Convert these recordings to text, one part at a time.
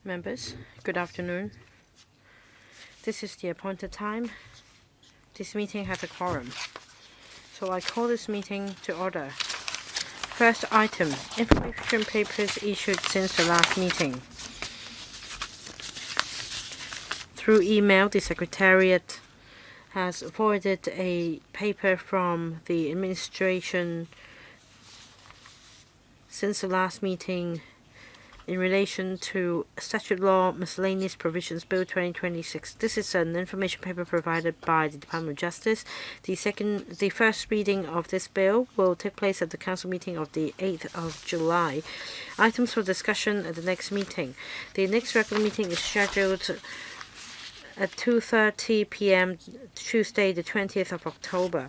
Members, good afternoon. This is the appointed time. This meeting has a quorum, so I call this meeting to order. First item, information papers issued since the last meeting. Through email, the Secretariat has forwarded a paper from the administration since the last meeting in relation to Statute Law Miscellaneous Provisions Bill 2026. This is an information paper provided by the Department of Justice. The first reading of this bill will take place at the Council meeting of the 8th of July. Items for discussion at the next meeting. The next regular meeting is scheduled at 2:30 p.m. Tuesday, the 20th of October.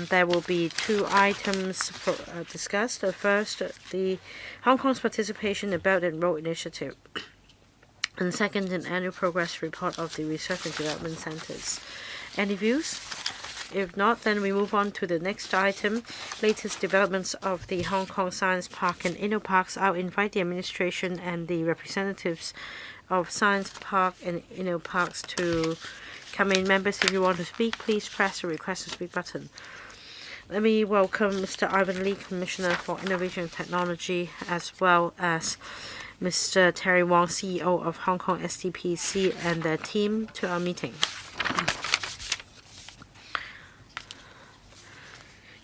There will be two items discussed. First, the Hong Kong's participation in the Belt and Road Initiative. And second, an annual progress report of the Research and Development Centers. Any views? If not, then we move on to the next item, latest developments of the Hong Kong Science Park and InnoParks. I'll invite the administration and the representatives of Science Park and InnoParks to come in. Members, if you want to speak, please press the request to speak button. Let me welcome Mr. Ivan Lee, Commissioner for Innovation and Technology, as well as Mr. Terry Wong, CEO of Hong Kong STPC, and their team to our meeting.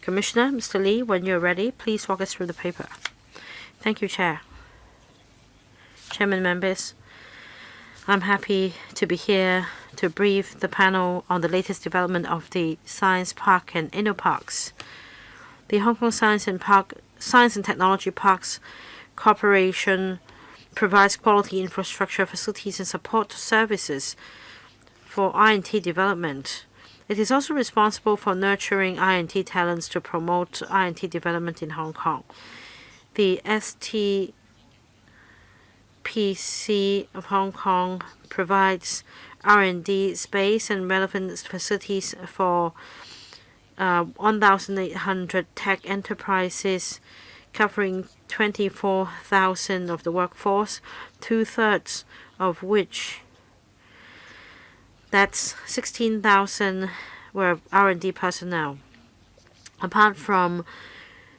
Commissioner, Mr. Lee, when you're ready, please walk us through the paper. Thank you, Chair. Chairman, members, I'm happy to be here to brief the panel on the latest development of the Science Park and InnoParks. The Hong Kong Science and Technology Parks Corporation provides quality infrastructure, facilities, and support services for I&T development. It is also responsible for nurturing I&T talents to promote I&T development in Hong Kong. The STPC of Hong Kong provides R&D space and relevant facilities for 1,800 tech enterprises, covering 24,000 of the workforce, 2/3 of which, that's 16,000, were R&D personnel. Apart from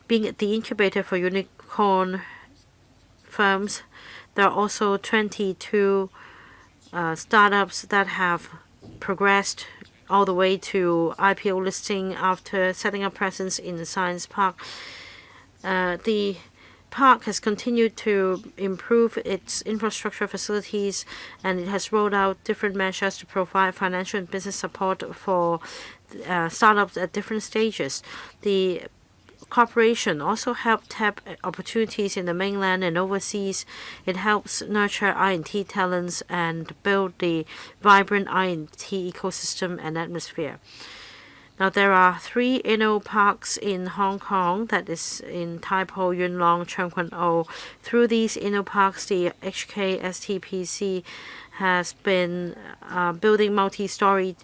being the incubator for unicorn firms, there are also 22 startups that have progressed all the way to IPO listing after setting up presence in the Science Park. The park has continued to improve its infrastructure facilities, and it has rolled out different measures to provide financial and business support for startups at different stages. The corporation also helped tap opportunities in the mainland and overseas. It helps nurture I&T talents and build the vibrant I&T ecosystem and atmosphere. Now, there are 3 InnoParks in Hong Kong, that is in Tai Po, Yuen Long, Tseung Kwan O. Through these InnoParks, the HK STPC has been building multi-story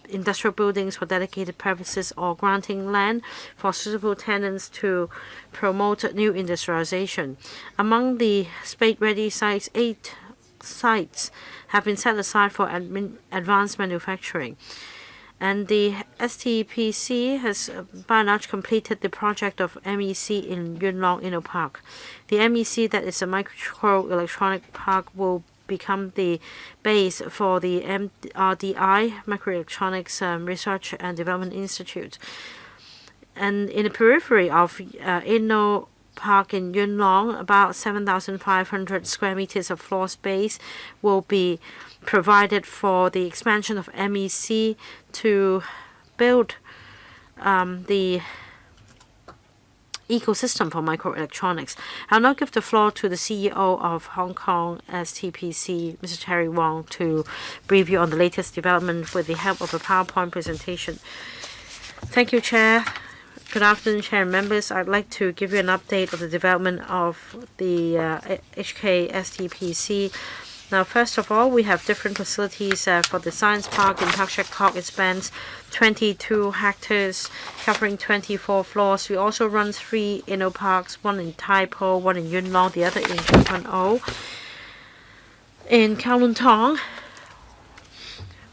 industrial buildings for dedicated purposes or granting land for suitable tenants to promote new industrialization. Among the spade-ready sites, 8 sites have been set aside for advanced manufacturing. And the STPC has by and large completed the project of MEC in Yuen Long InnoPark. The MEC, that is a microelectronic park, will become the base for the MRDI, Microelectronics Research and Development Institute. And in the periphery of InnoPark in Yuen Long, about 7,500 square meters of floor space will be provided for the expansion of MEC to build the ecosystem for microelectronics. I'll now give the floor to the CEO of Hong Kong STPC, Mr. Terry Wong, to brief you on the latest development with the help of a PowerPoint presentation. Thank you, Chair. Good afternoon, Chair and members. I'd like to give you an update of the development of the HK STPC. Now, first of all, we have different facilities for the Science Park in Pak Shek Kok. It spans 22 hectares, covering 24 floors. We also run 3 InnoParks, one in Tai Po, one in Yuen Long, the other in Tseung Kwan O. In Kowloon Tong,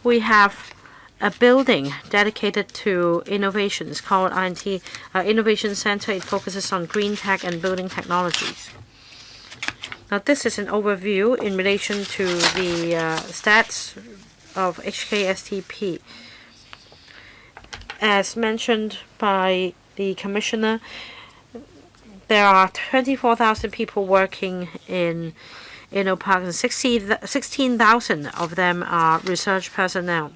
we have a building dedicated to innovations called INT Innovation Center. It focuses on green tech and building technologies. Now, this is an overview in relation to the stats of HKSTP. As mentioned by the Commissioner, there are 24,000 people working in InnoParks, and 16,000 of them are research personnel.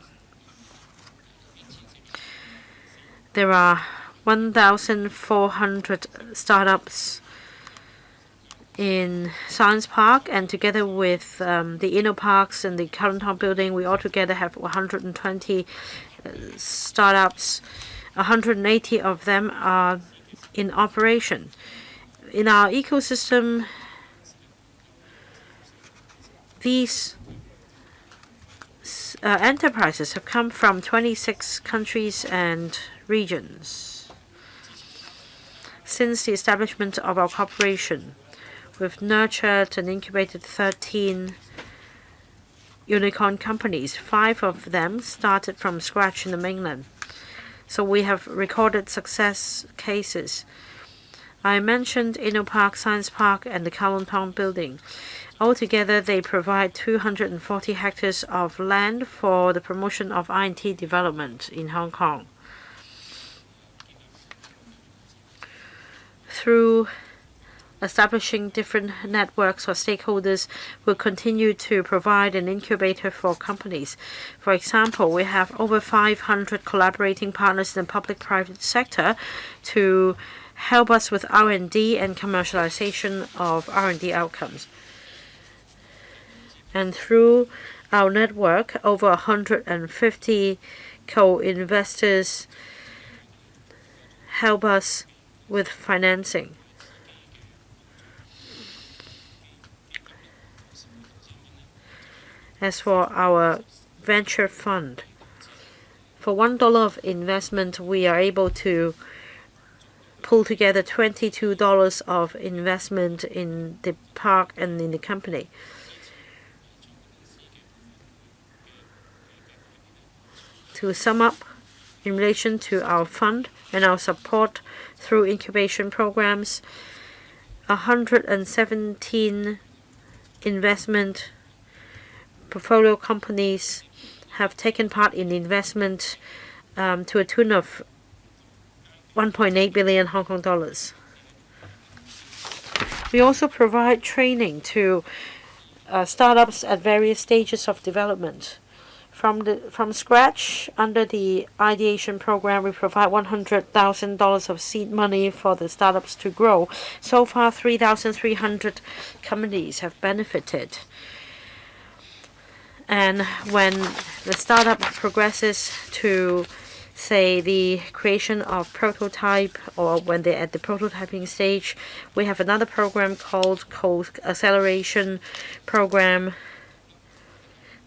There are 1,400 startups in Science Park, and together with the InnoParks and the Kowloon Tong building, we altogether have 120 startups. 180 of them are in operation. In our ecosystem, these enterprises have come from 26 countries and regions. Since the establishment of our corporation, we've nurtured and incubated 13 unicorn companies. 5 of them started from scratch in the mainland. So we have recorded success cases. I mentioned InnoPark, Science Park, and the Kowloon Tong building. Altogether, they provide 240 hectares of land for the promotion of INT development in Hong Kong. Through establishing different networks for stakeholders, will continue to provide an incubator for companies. For example, we have over 500 collaborating partners in the public-private sector to help us with R&D and commercialization of R&D outcomes. And through our network, over 150 co-investors help us with financing. As for our venture fund, for $1 of investment, we are able to pull together $22 of investment in the park and in the company. To sum up, in relation to our fund and our support through incubation programs, 117 investment portfolio companies have taken part in investment to a tune of 1.8 billion Hong Kong dollars. We also provide training to startups at various stages of development. From scratch, under the ideation program, we provide $100,000 of seed money for the startups to grow. So far, 3,300 companies have benefited. And when the startup progresses to, say, the creation of prototype, or when they're at the prototyping stage, we have another program called Co-Acceleration Program,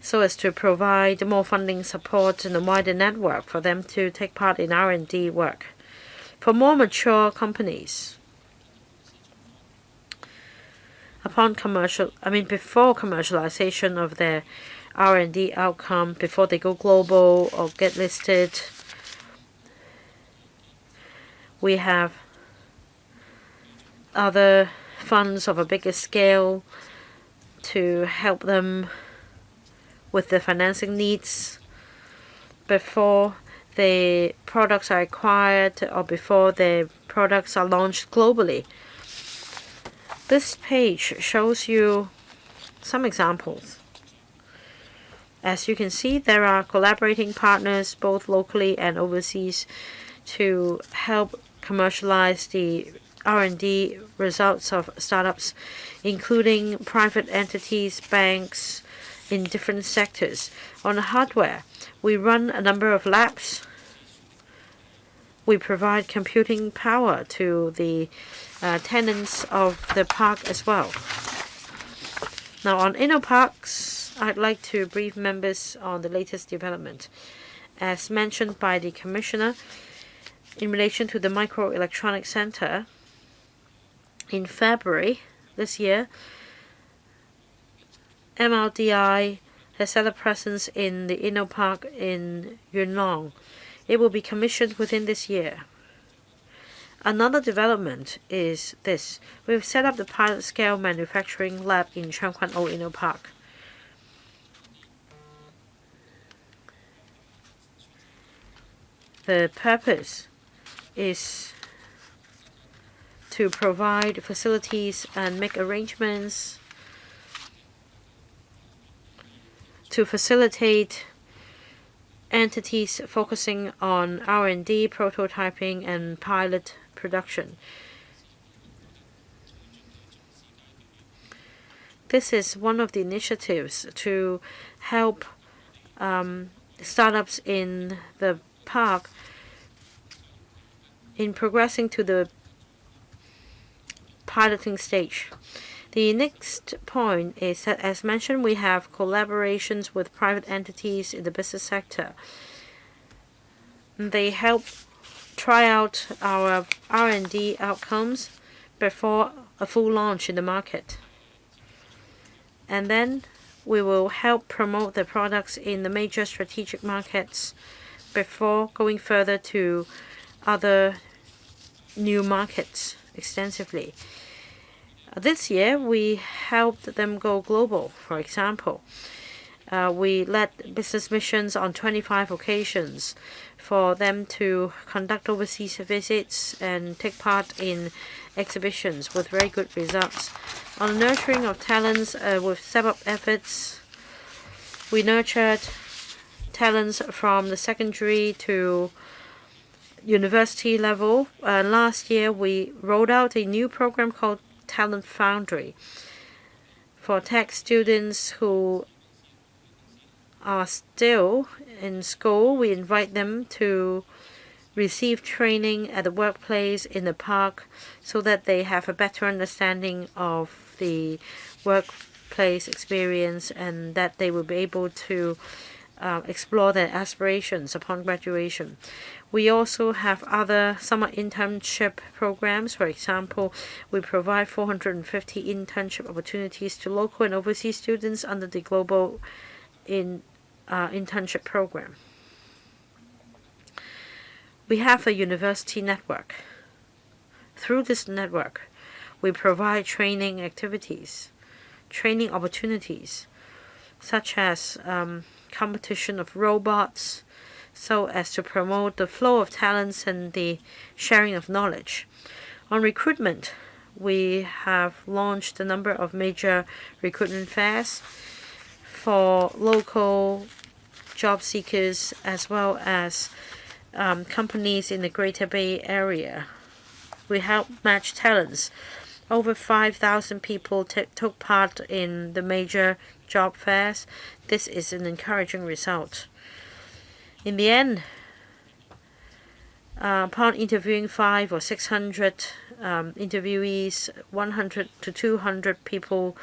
so as to provide more funding support and a wider network for them to take part in R&D work. For more mature companies, before commercialization of their R&D outcome, before they go global or get listed, we have other funds of a bigger scale to help them with the financing needs before the products are acquired or before the products are launched globally. This page shows you some examples. As you can see, there are collaborating partners both locally and overseas to help commercialize the R&D results of startups, including private entities, banks, in different sectors. On the hardware, we run a number of labs. We provide computing power to the tenants of the park as well. Now on InnoParks, I'd like to brief members on the latest development. As mentioned by the Commissioner, in relation to the Microelectronics Center, in February this year, MRDI has set a presence in the InnoPark in Yunlong. It will be commissioned within this year. Another development is this. We've set up the pilot-scale manufacturing lab in Changquan Old InnoPark. The purpose is to provide facilities and make arrangements to facilitate entities focusing on R&D, prototyping, and pilot production. This is one of the initiatives to help startups in the park in progressing to the piloting stage. The next point is that, as mentioned, we have collaborations with private entities in the business sector. They help try out our R&D outcomes before a full launch in the market. And then we will help promote the products in the major strategic markets before going further to other new markets extensively. This year, we helped them go global. For example, we led business missions on 25 occasions for them to conduct overseas visits and take part in exhibitions with very good results. On the nurturing of talents with step-up efforts, we nurtured talents from the secondary to university level. Last year, we rolled out a new program called Talent Foundry. For tech students who are still in school, we invite them to receive training at the workplace in the park so that they have a better understanding of the workplace experience and that they will be able to explore their aspirations upon graduation. We also have other summer internship programs. For example, we provide 450 internship opportunities to local and overseas students under the Global Internship Program. We have a university network. Through this network, we provide training activities, training opportunities, such as competition of robots, so as to promote the flow of talents and the sharing of knowledge. On recruitment, we have launched a number of major recruitment fairs for local job seekers as well as companies in the Greater Bay Area. We help match talents. Over 5,000 people took part in the major job fairs. This is an encouraging result. In the end, upon interviewing 500 or 600 interviewees, 100 to 200 people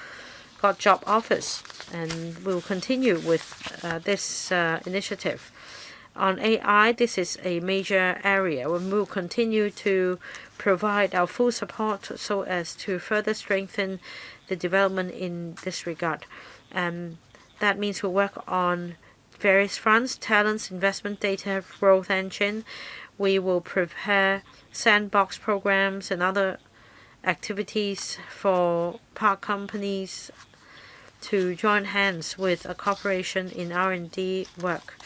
got job offers, and we'll continue with this initiative. On AI, this is a major area where we'll continue to provide our full support so as to further strengthen the development in this regard. And that means we'll work on various fronts: talents, investment, data, growth engine. We will prepare sandbox programs and other activities for park companies to join hands with a cooperation in R&D work.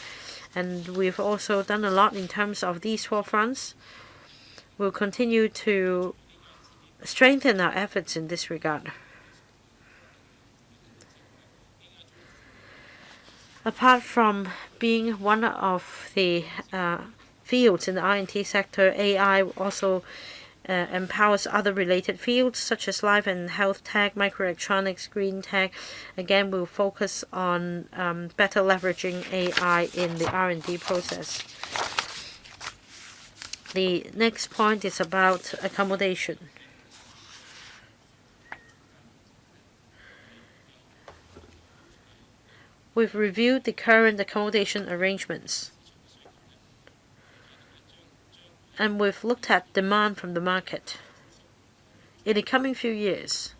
And we've also done a lot in terms of these four fronts. We'll continue to strengthen our efforts in this regard. Apart from being one of the fields in the R&D sector, AI also empowers other related fields such as life and health tech, microelectronics, green tech. Again, we'll focus on better leveraging AI in the R&D process. The next point is about accommodation. We've reviewed the current accommodation arrangements, and we've looked at demand from the market. In the coming few years,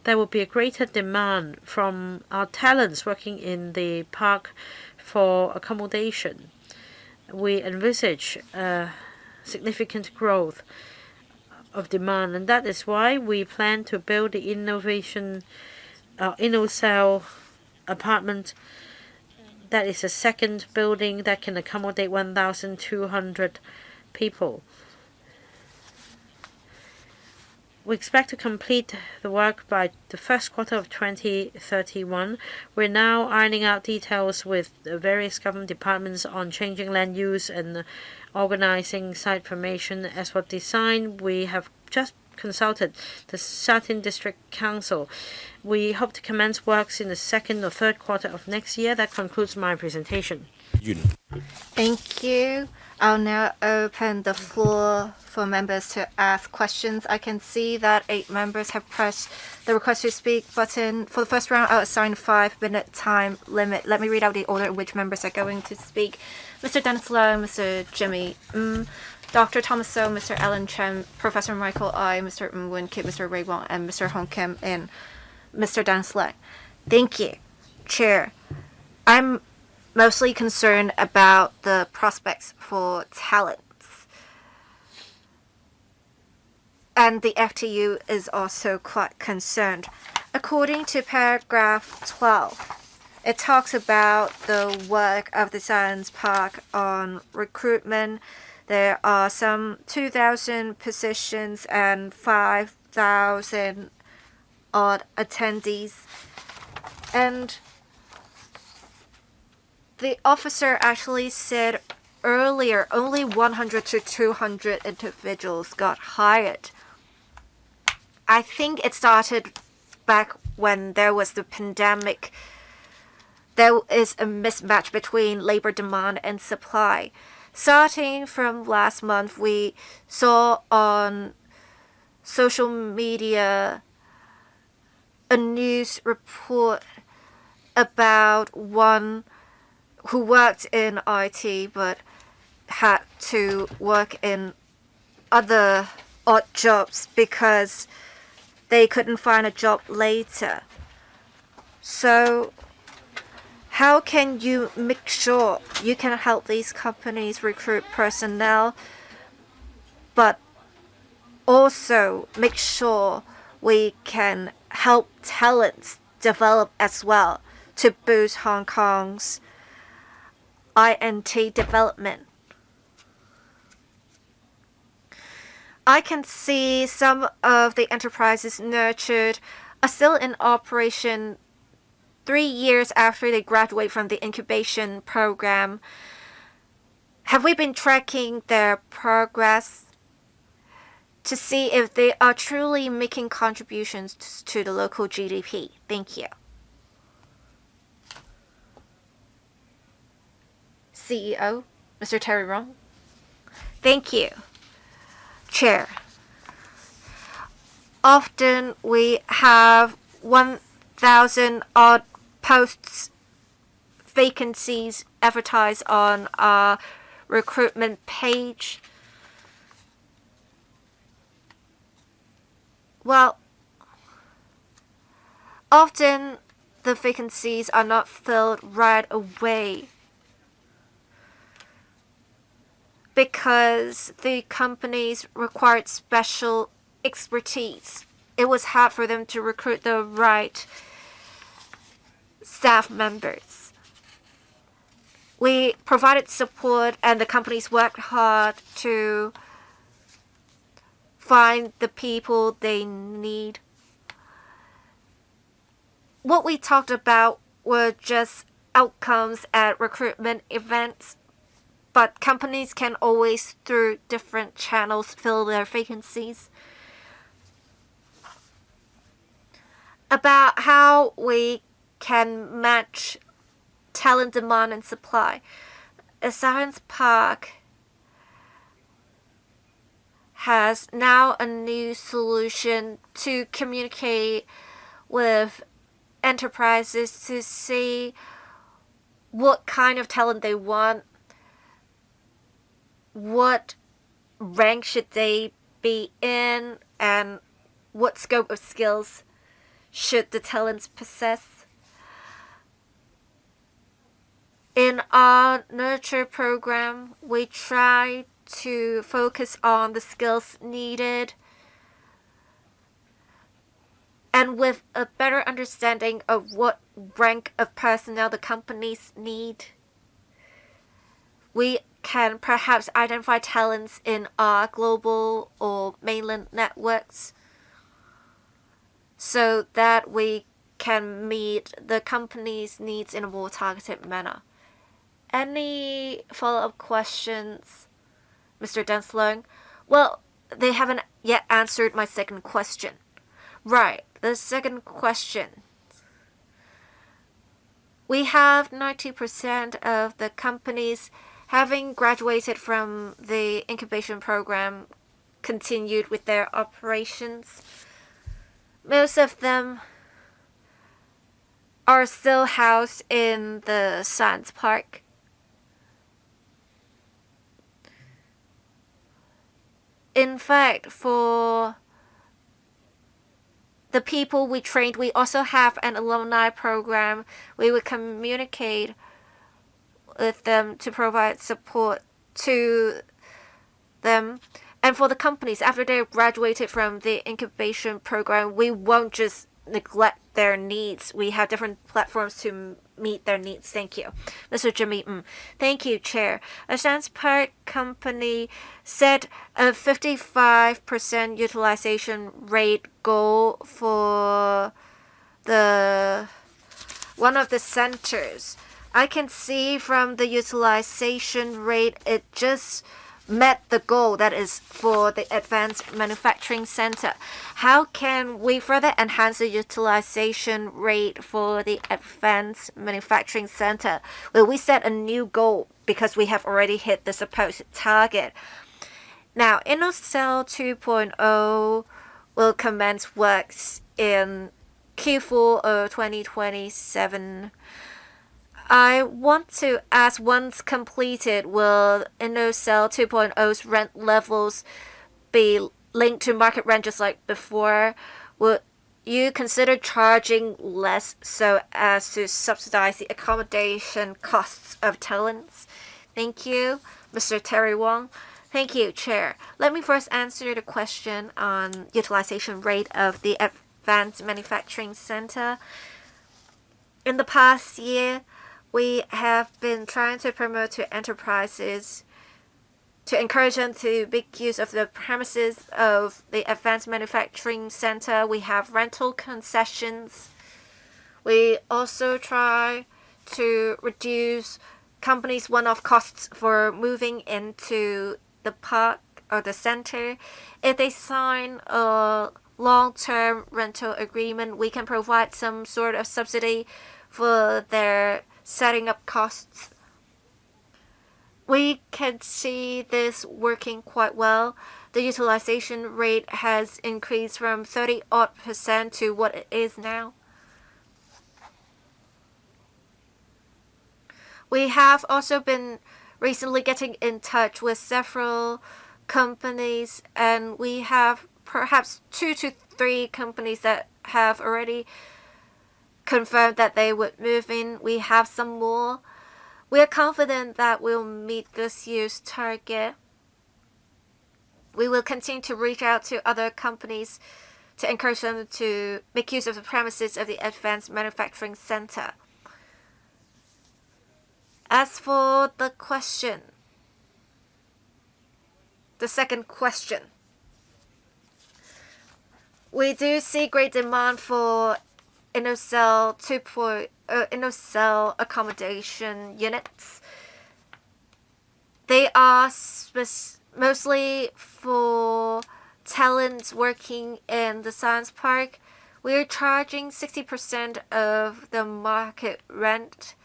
there will be a greater demand from our talents working in the park for accommodation. We envisage significant growth of demand, and that is why we plan to build the InnoCell apartment. That is a second building that can accommodate 1,200 people. We expect to complete the work by the first quarter of 2031. We're now ironing out details with the various government departments on changing land use and organizing site formation. As for design, we have just consulted the Sha-Tin District Council. We hope to commence works in the second or third quarter of next year. That concludes my presentation. Thank you. I'll now open the floor for members to ask questions. I can see that 8 members have pressed the request to speak button. For the first round, I'll assign a 5-minute time limit. Let me read out the order in which members are going to speak. Mr. Dennis Leung, Mr. Jimmy Dr. Thomas So, Mr. Alan Chen, Professor Michael I, Mr. Wen Kip, Mr. Ray Wong, and Mr. Hong Kim, and Mr. Dennis Leung. Thank you, Chair. I'm mostly concerned about the prospects for talents. And the FTU is also quite concerned. According to paragraph 12, it talks about the work of the Science Park on recruitment. There are some 2,000 positions and 5,000 odd attendees. And the officer actually said earlier only 100 to 200 individuals got hired. I think it started back when there was the pandemic. There is a mismatch between labor demand and supply. Starting from last month, we saw on social media a news report about one who worked in IT but had to work in other odd jobs because they couldn't find a job later. So how can you make sure you can help these companies recruit personnel, but also make sure we can help talents develop as well to boost Hong Kong's INT development? I can see some of the enterprises nurtured are still in operation 3 years after they graduate from the incubation program. Have we been tracking their progress to see if they are truly making contributions to the local GDP? Thank you. CEO, Mr. Terry Rong. Thank you, Chair. Often we have 1,000 odd posts, vacancies advertised on our recruitment page. Well, often the vacancies are not filled right away because the companies required special expertise. It was hard for them to recruit the right staff members. We provided support and the companies worked hard to find the people they need. What we talked about were just outcomes at recruitment events, but companies can always, through different channels, fill their vacancies. About how we can match talent demand and supply. A Science Park has now a new solution to communicate with enterprises to see what kind of talent they want, what rank should they be in, and what scope of skills should the talents possess. In our nurture program, we try to focus on the skills needed, and with a better understanding of what rank of personnel the companies need, we can perhaps identify talents in our global or mainland networks so that we can meet the company's needs in a more targeted manner. Any follow-up questions, Mr. Denslow? Well, they haven't yet answered my second question. Right, the second question. We have 90% of the companies having graduated from the incubation program continued with their operations. Most of them are still housed in the science park. In fact, for the people we trained, we also have an alumni program. We would communicate with them to provide support to them. And for the companies, after they graduated from the incubation program, we won't just neglect their needs. We have different platforms to meet their needs. Thank you. Mr. Jimmy, thank you, Chair. A science park company set a 55% utilization rate goal for one of the centers. I can see from the utilization rate, it just met the goal that is for the Advanced Manufacturing Center. How can we further enhance the utilization rate for the Advanced Manufacturing Center? Will we set a new goal because we have already hit the supposed target? Now, InnoCell 2.0 will commence works in Q4 of 2027. I want to ask, once completed, will InnoCell 2.0's rent levels be linked to market rent just like before? Would you consider charging less so as to subsidize the accommodation costs of talents? Thank you, Mr. Terry Wong. Thank you, Chair. Let me first answer the question on utilization rate of the Advanced Manufacturing Center. In the past year, we have been trying to promote to enterprises to encourage them to make use of the premises of the Advanced Manufacturing Center. We have rental concessions. We also try to reduce companies' one-off costs for moving into the park or the center. If they sign a long-term rental agreement, we can provide some sort of subsidy for their setting up costs. We can see this working quite well. The utilization rate has increased from 30% to what it is now. We have also been recently getting in touch with several companies, and we have perhaps 2 to 3 companies that have already confirmed that they would move in. We have some more. We are confident that we'll meet this year's target. We will continue to reach out to other companies to encourage them to make use of the premises of the Advanced Manufacturing Center. As for the second question, we do see great demand for InnoCell accommodation units. They are mostly for talents working in the science park. We are charging 60% of the market rent,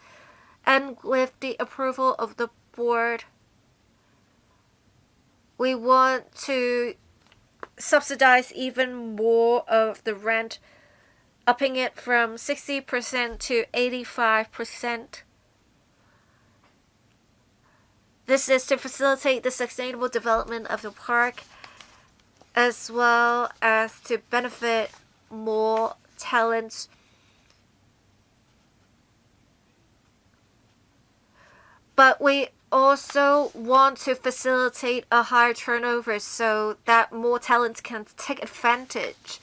and with the approval of the board, we want to subsidize even more of the rent, upping it from 60% to 85%. This is to facilitate the sustainable development of the park, as well as to benefit more talents. But we also want to facilitate a higher turnover so that more talents can take advantage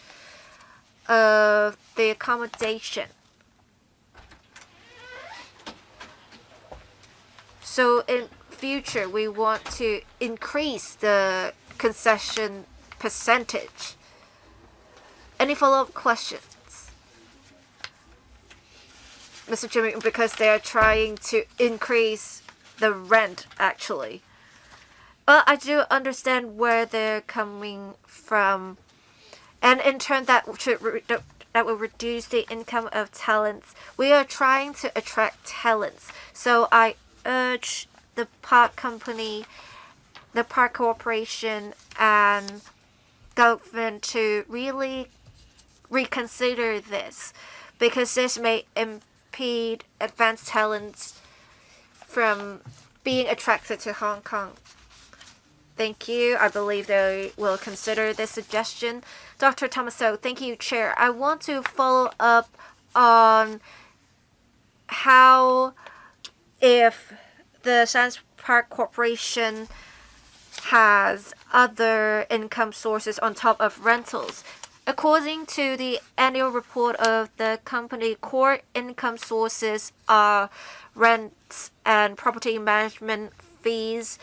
of the accommodation. So in future, we want to increase the concession percentage. Any follow-up questions? Mr. Jimmy, because they are trying to increase the rent, actually. I do understand where they're coming from. And in turn, that will reduce the income of talents. We are trying to attract talents. So I urge the park company, the park corporation, and government to really reconsider this, because this may impede advanced talents from being attracted to Hong Kong. Thank you. I believe they will consider this suggestion. Dr. Thomaso, thank you, Chair. I want to follow up on how, if the Science Park Corporation has other income sources on top of rentals. According to the annual report of the company, core income sources are rents and property management fees,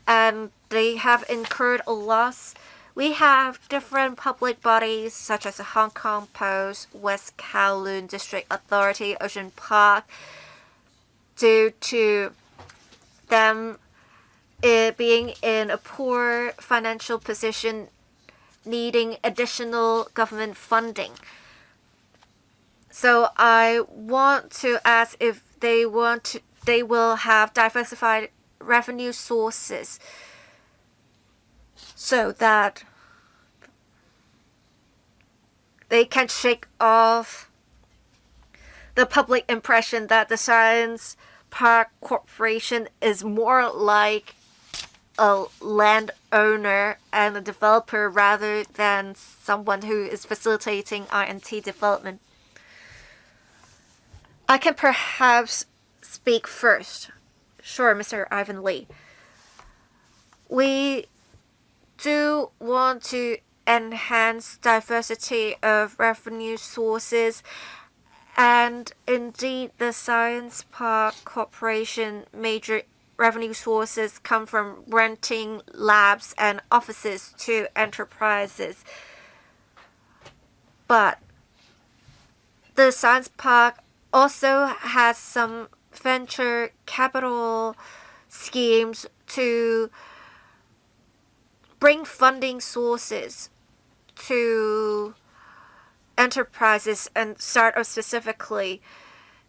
and they have incurred a loss. We have different public bodies such as the Hong Kong Post, West Kowloon District Authority, Ocean Park, due to them being in a poor financial position, needing additional government funding. So I want to ask if they will have diversified revenue sources so that they can shake off the public impression that the Science Park Corporation is more like a landowner and a developer rather than someone who is facilitating R&T development. I can perhaps speak first. Sure, Mr. Ivan Lee. We do want to enhance diversity of revenue sources, and indeed the Science Park Corporation major revenue sources come from renting labs and offices to enterprises. But the Science Park also has some venture capital schemes to bring funding sources to enterprises and startups specifically.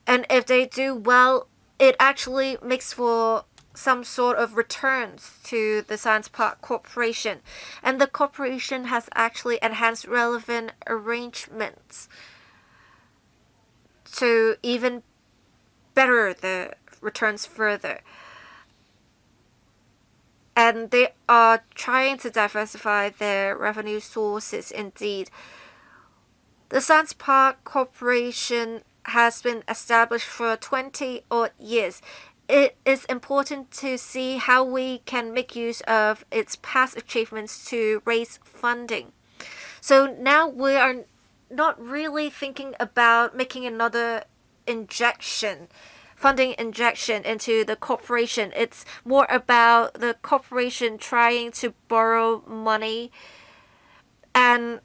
And if they do well, it actually makes for some sort of returns to the Science Park Corporation. And the corporation has actually enhanced relevant arrangements to even better the returns further. And they are trying to diversify their revenue sources indeed. The Science Park Corporation has been established for 20 odd years. It is important to see how we can make use of its past achievements to raise funding. So now we are not really thinking about making another funding injection into the corporation. It's more about the corporation trying to borrow money, and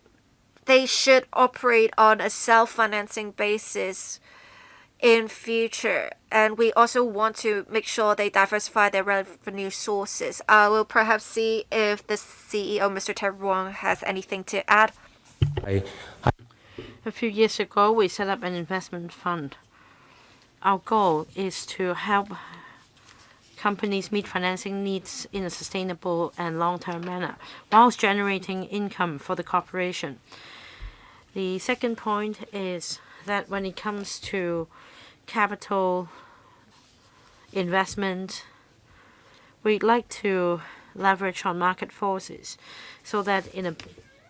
they should operate on a self-financing basis in future. And we also want to make sure they diversify their revenue sources. I will perhaps see if the CEO, Mr. Ted Wong, has anything to add. A few years ago, we set up an investment fund. Our goal is to help companies meet financing needs in a sustainable and long-term manner, whilst generating income for the corporation. The second point is that when it comes to capital investment, we'd like to leverage on market forces so that in a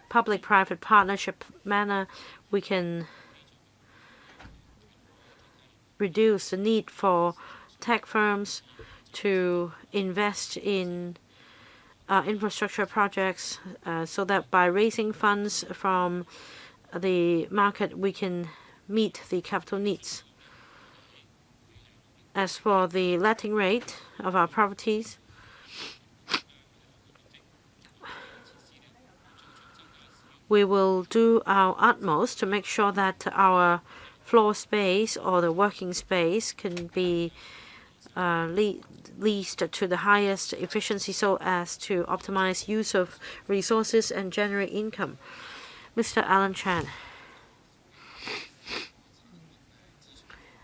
public-private partnership manner, we can reduce the need for tech firms to invest in infrastructure projects so that by raising funds from the market, we can meet the capital needs. As for the letting rate of our properties, we will do our utmost to make sure that our floor space or the working space can be leased to the highest efficiency so as to optimize use of resources and generate income. Mr. Alan Chan,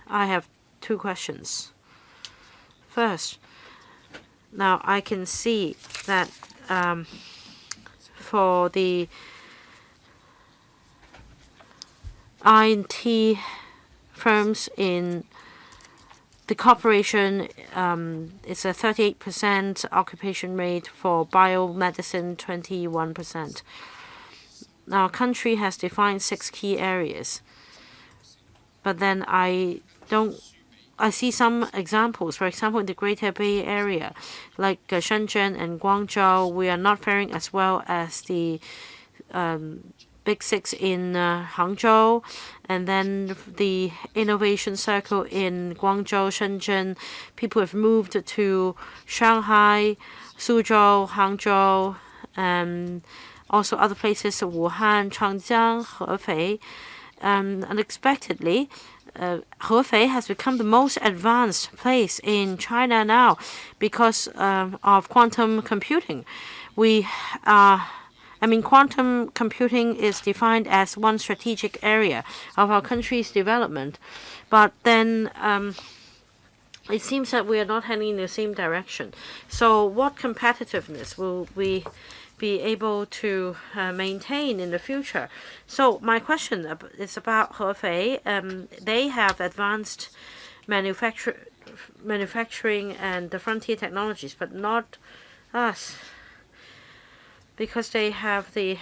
I have 2 questions. First, now I can see that for the INT firms in the corporation, it's a 38% occupation rate, for biomedicine 21%. Our country has defined 6 key areas, but then I see some examples. For example, in the Greater Bay Area, like Shenzhen and Guangzhou, we are not faring as well as the Big 6 in Hangzhou, and then the innovation circle in Guangzhou, Shenzhen. People have moved to Shanghai, Suzhou, Hangzhou, and also other places, Wuhan, Changjiang, Hefei. Unexpectedly, Hefei has become the most advanced place in China now because of quantum computing. Quantum computing is defined as one strategic area of our country's development, but then it seems that we are not heading in the same direction. So what competitiveness will we be able to maintain in the future? So my question is about Hefei. They have advanced manufacturing and the frontier technologies, but not us, because they have the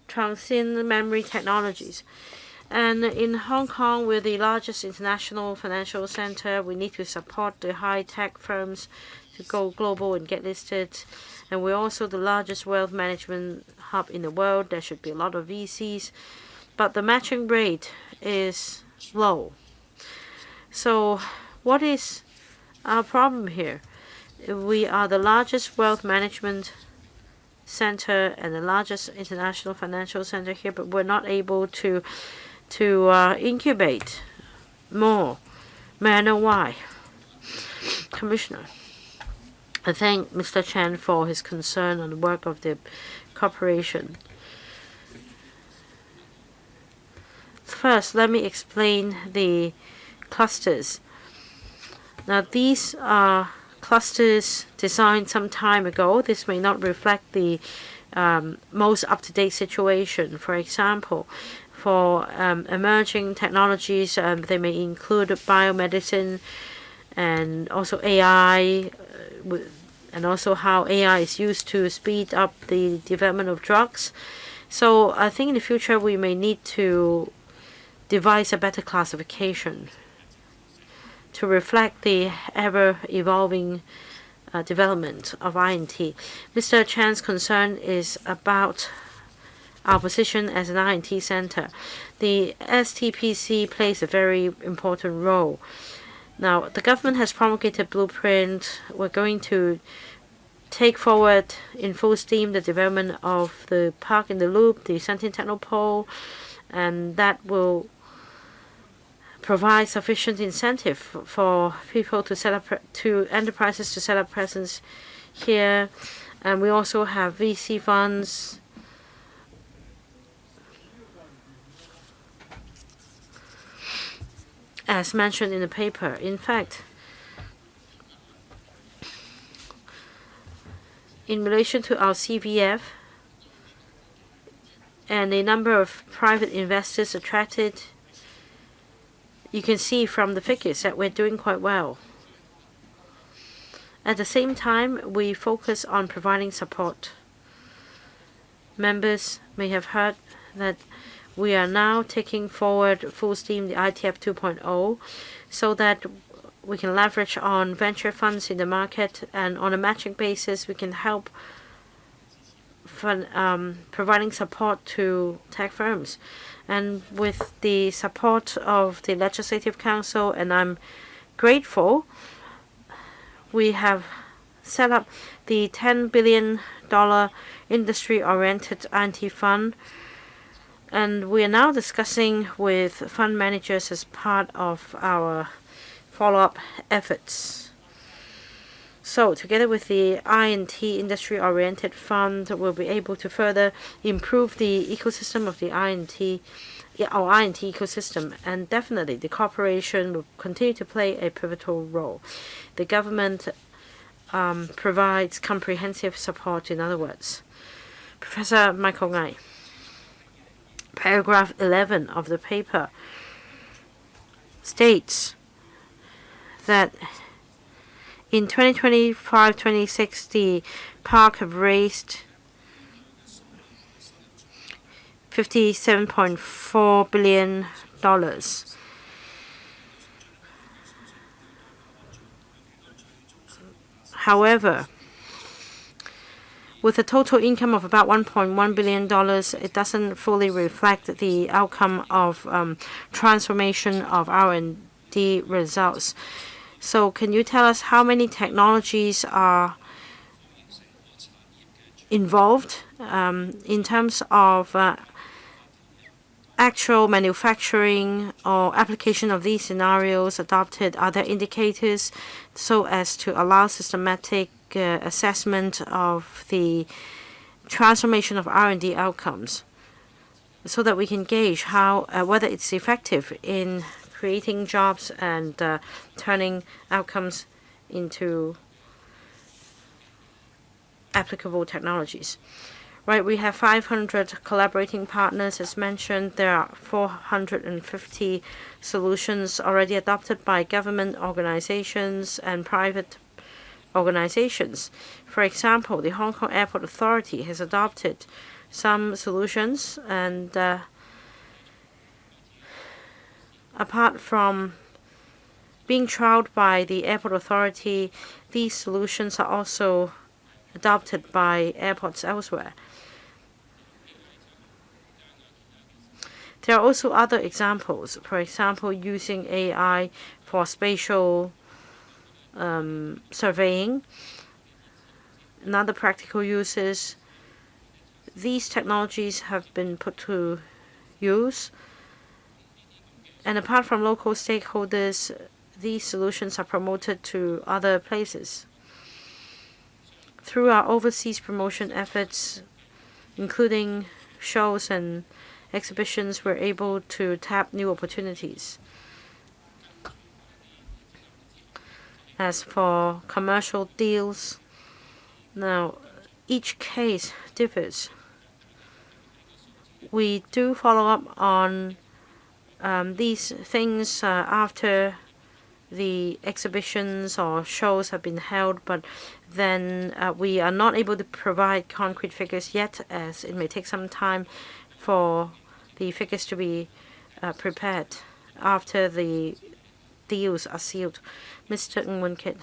transient memory technologies. And in Hong Kong, we're the largest international financial center. We need to support the high-tech firms to go global and get listed. And we're also the largest wealth management hub in the world. There should be a lot of VCs, but the matching rate is low. So what is our problem here? We are the largest wealth management center and the largest international financial center here, but we're not able to incubate more. May I know why? Commissioner, I thank Mr. Chen for his concern on the work of the corporation. First, let me explain the clusters. Now, these are clusters designed some time ago. This may not reflect the most up-to-date situation. For example, for emerging technologies, they may include biomedicine and also AI, and also how AI is used to speed up the development of drugs. So I think in the future we may need to devise a better classification to reflect the ever-evolving development of INT. Mr. Chan's concern is about our position as an INT center. The STPC plays a very important role. Now, the government has promulgated a blueprint. We're going to take forward in full steam the development of the park in the Loop, the Sentient Technopole, and that will provide sufficient incentive for people to set up, to enterprises to set up presence here. And we also have VC funds. As mentioned in the paper. In fact, in relation to our CVF and the number of private investors attracted, you can see from the figures that we're doing quite well. At the same time, we focus on providing support. Members may have heard that We are now taking forward full steam the ITF 2.0 so that we can leverage on venture funds in the market, and on a matching basis, we can help providing support to tech firms. And with the support of the Legislative Council, and I'm grateful, we have set up the $10 billion industry-oriented R&D fund, and we are now discussing with fund managers as part of our follow-up efforts. So together with the R&T industry-oriented fund, we'll be able to further improve the ecosystem of the R&T ecosystem, and definitely the corporation will continue to play a pivotal role. The government provides comprehensive support, in other words. Professor Michael Ngai, paragraph 11 of the paper states that in 2025-26, the park have raised $57.4 billion. However, with a total income of about $1.1 billion, it doesn't fully reflect the outcome of transformation of R&D results. So can you tell us how many technologies are involved in terms of actual manufacturing or application of these scenarios adopted? Are there indicators so as to allow systematic assessment of the transformation of R&D outcomes, so that we can gauge how whether it's effective in creating jobs and turning outcomes into applicable technologies? Right, we have 500 collaborating partners. As mentioned, there are 450 solutions already adopted by government organizations and private organizations. For example, the Hong Kong Airport Authority has adopted some solutions, and apart from being trialed by the Airport Authority, these solutions are also adopted by airports elsewhere. There are also other examples, for example, using AI for spatial surveying and other practical uses. These technologies have been put to use, and apart from local stakeholders, these solutions are promoted to other places. Through our overseas promotion efforts, including shows and exhibitions, we're able to tap new opportunities. As for commercial deals, now each case differs. We do follow up on these things after the exhibitions or shows have been held, but then we are not able to provide concrete figures yet, as it may take some time for the figures to be prepared after the deals are sealed. Mr. Ng Won Kit,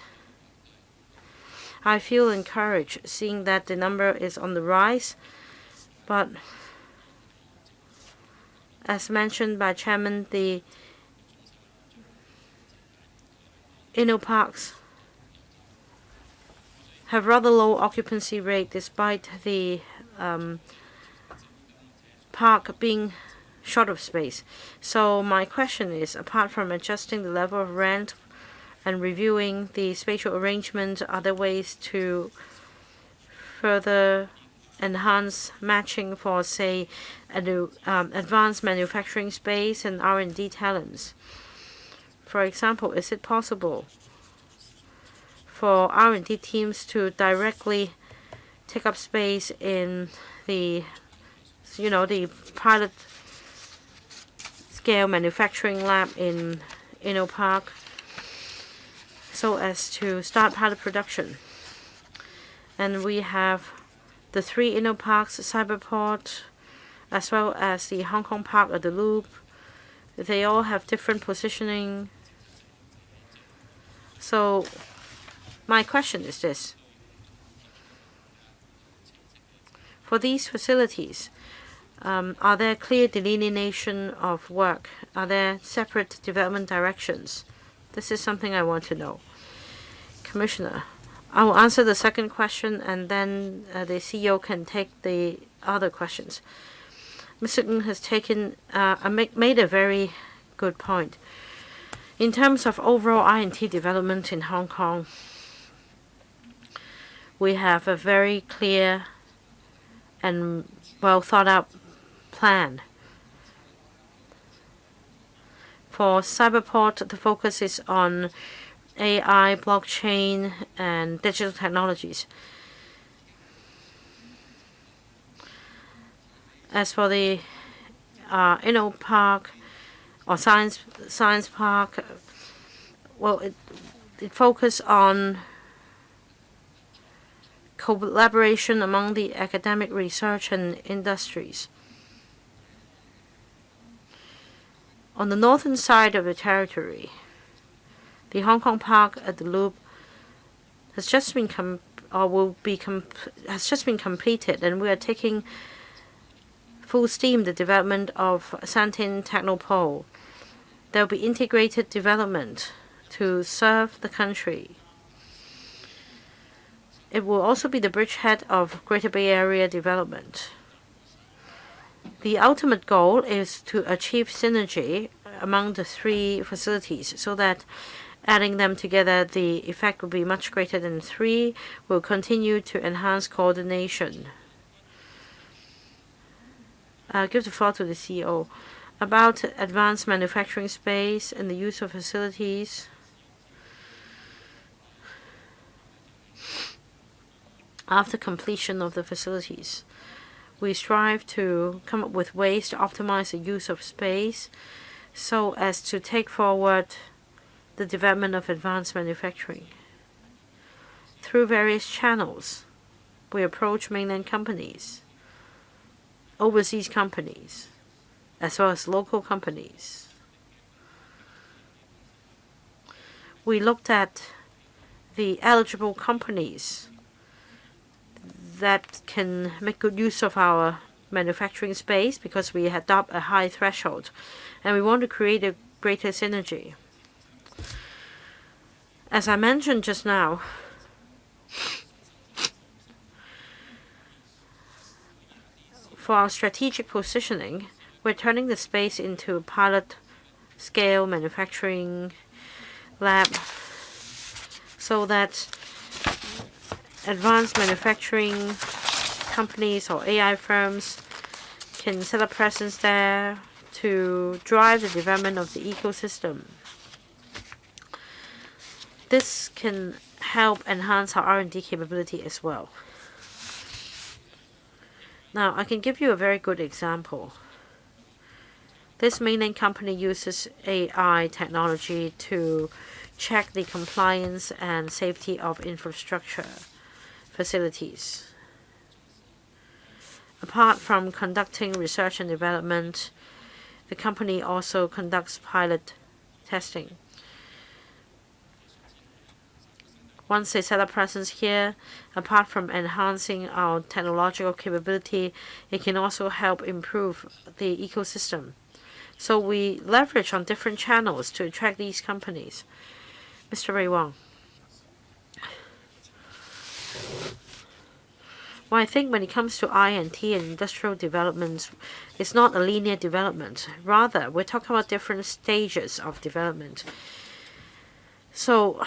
I feel encouraged seeing that the number is on the rise, but as mentioned by Chairman, the InnoParks have rather low occupancy rate despite the park being short of space. So my question is, apart from adjusting the level of rent and reviewing the spatial arrangement, are there ways to further enhance matching for, say, advanced manufacturing space and R&D talents? For example, is it possible for R&D teams to directly take up space in the pilot scale manufacturing lab in InnoPark, so as to start pilot production? And we have the 3 InnoParks, Cyberport, as well as the Hong Kong Park at the Loop. They all have different positioning. So my question is this. For these facilities, are there clear delineation of work? Are there separate development directions? This is something I want to know. Commissioner, I will answer the second question, and then the CEO can take the other questions. Mr. Ng has made a very good point. In terms of overall I&T development in Hong Kong, we have a very clear and well thought out plan. For Cyberport, the focus is on AI, blockchain, and digital technologies. As for the InnoPark or Science Park, well, it focuses on collaboration among the academic research and industries. On the northern side of the territory, the Hong Kong Park at the Loop has just been completed, and we are taking full steam the development of Santin Technopole. There will be integrated development to serve the country. It will also be the bridgehead of Greater Bay Area development. The ultimate goal is to achieve synergy among the three facilities so that adding them together, the effect will be much greater than three. We'll continue to enhance coordination. I'll give the floor to the CEO. About advanced manufacturing space and the use of facilities. After completion of the facilities, we strive to come up with ways to optimize the use of space so as to take forward the development of advanced manufacturing. Through various channels, we approach mainland companies, overseas companies, as well as local companies. We looked at the eligible companies that can make good use of our manufacturing space because we adopt a high threshold, and we want to create a greater synergy. As I mentioned just now, for our strategic positioning, we're turning the space into a pilot-scale manufacturing lab so that advanced manufacturing companies or AI firms can set up presence there to drive the development of the ecosystem. This can help enhance our R&D capability as well. Now, I can give you a very good example. This mainland company uses AI technology to check the compliance and safety of infrastructure facilities. Apart from conducting research and development, the company also conducts pilot testing. Once they set up presence here, apart from enhancing our technological capability, it can also help improve the ecosystem. So we leverage on different channels to attract these companies. Mr. Ray Wong. Well, I think when it comes to I&T and industrial developments, it's not a linear development. Rather, we're talking about different stages of development. So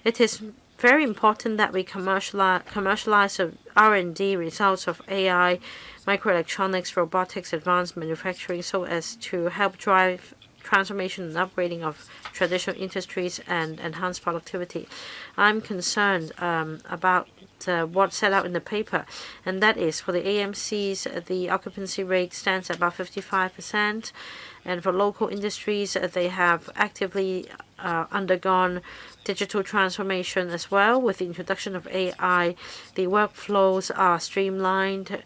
it is very important that we commercialize the R&D results of AI, microelectronics, robotics, advanced manufacturing so as to help drive transformation and upgrading of traditional industries and enhance productivity. I'm concerned about what's set out in the paper, and that is for the AMCs, the occupancy rate stands at about 55%, and for local industries, they have actively undergone digital transformation as well. With the introduction of AI, the workflows are streamlined,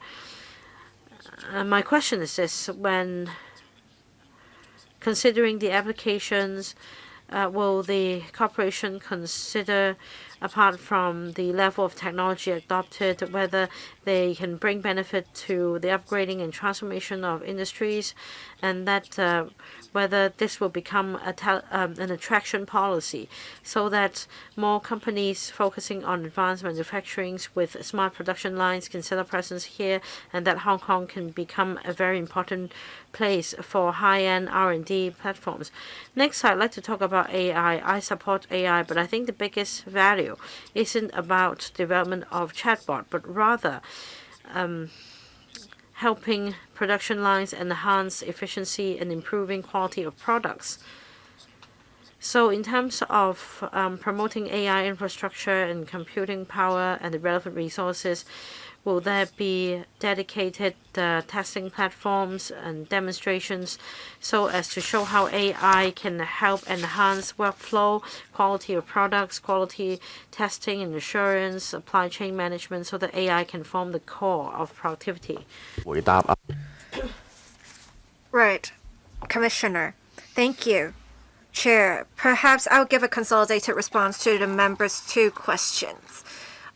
My question is this: when considering the applications, will the corporation consider, apart from the level of technology adopted, whether they can bring benefit to the upgrading and transformation of industries, and that whether this will become an attraction policy so that more companies focusing on advanced manufacturing with smart production lines can set up presence here, and that Hong Kong can become a very important place for high-end R&D platforms. Next, I'd like to talk about AI. I support AI, but I think the biggest value isn't about development of chatbot, but rather helping production lines enhance efficiency and improving quality of products. So in terms of promoting AI infrastructure and computing power and the relevant resources, will there be dedicated testing platforms and demonstrations so as to show how AI can help enhance workflow, quality of products, quality testing and assurance, supply chain management, so that AI can form the core of productivity? Right. Commissioner, thank you. Chair, perhaps I'll give a consolidated response to the members' two questions.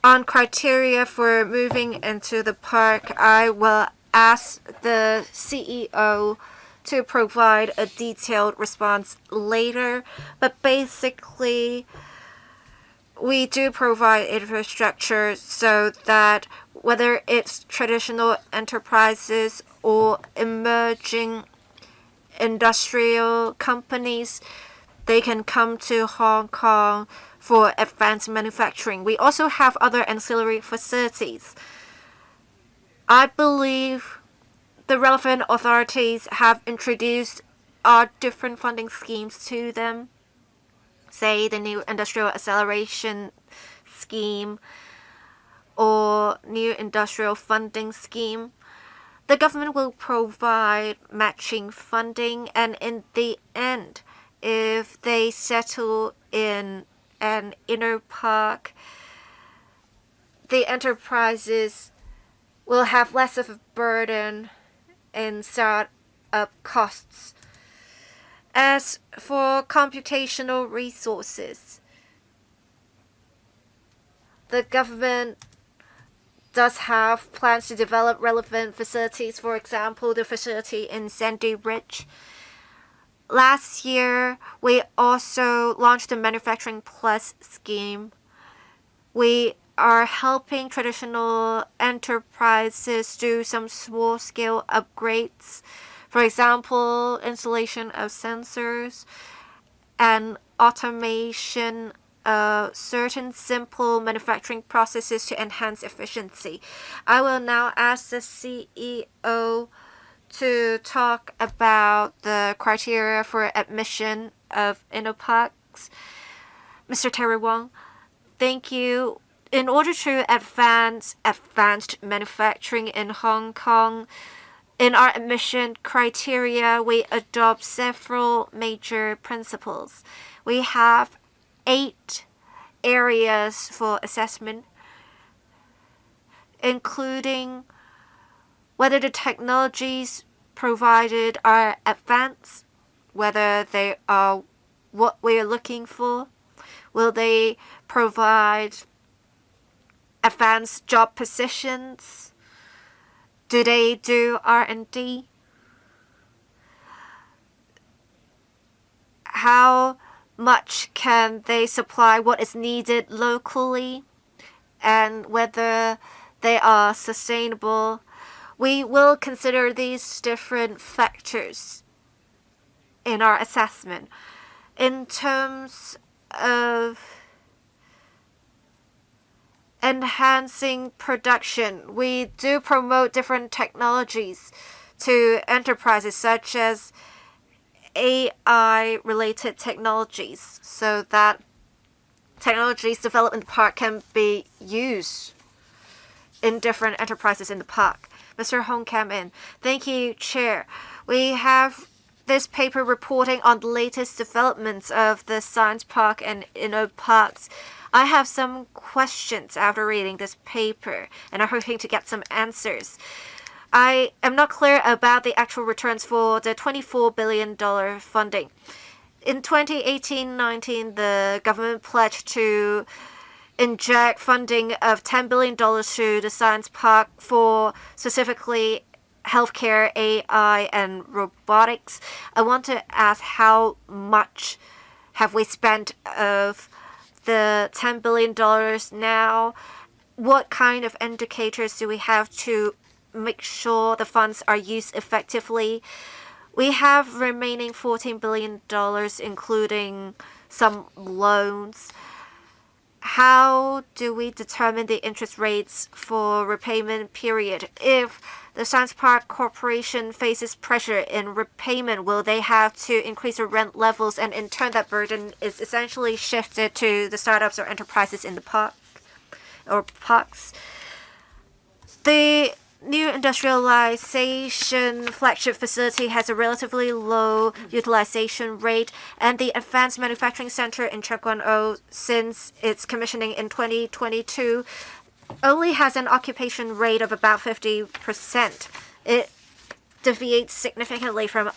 On criteria for moving into the park, I will ask the CEO to provide a detailed response later, but basically, we do provide infrastructure so that whether it's traditional enterprises or emerging industrial companies, they can come to Hong Kong for advanced manufacturing. We also have other ancillary facilities. I believe the relevant authorities have introduced different funding schemes to them, say the new industrial acceleration scheme or new industrial funding scheme. The government will provide matching funding, and in the end, if they settle in an InnoPark, the enterprises will have less of a burden in start-up costs. As for computational resources, the government does have plans to develop relevant facilities, for example, the facility in Sandy Ridge. Last year, we also launched the Manufacturing Plus scheme. We are helping traditional enterprises do some small-scale upgrades. For example, installation of sensors and automation of certain simple manufacturing processes to enhance efficiency. I will now ask the CEO to talk about the criteria for admission of InnoParks. Mr. Terry Wong, thank you. In order to advance advanced manufacturing in Hong Kong, in our admission criteria, we adopt several major principles. We have 8 areas for assessment, including whether the technologies provided are advanced, whether they are what we are looking for, will they provide advanced job positions, do they do R&D, how much can they supply what is needed locally, and whether they are sustainable. We will consider these different factors in our assessment. In terms of enhancing production, we do promote different technologies to enterprises such as AI-related technologies so that technologies developed in the park can be used in different enterprises in the park. Mr. Hong came in. Thank you, Chair. We have this paper reporting on the latest developments of the Science Park and InnoParks. I have some questions after reading this paper, and I'm hoping to get some answers. I am not clear about the actual returns for the $24 billion funding. In 2018-19, the government pledged to inject funding of $10 billion to the science park for specifically healthcare, AI, and robotics. I want to ask how much have we spent of the $10 billion now? What kind of indicators do we have to make sure the funds are used effectively? We have remaining $14 billion, including some loans. How do we determine the interest rates for repayment period? If the Science Park Corporation faces pressure in repayment, will they have to increase the rent levels, and in turn that burden is essentially shifted to the startups or enterprises in the park or parks? The new industrialization flagship facility has a relatively low utilization rate, and the Advanced Manufacturing Center in Chapguan-o, since its commissioning in 2022, only has an occupation rate of about 50%. It deviates significantly from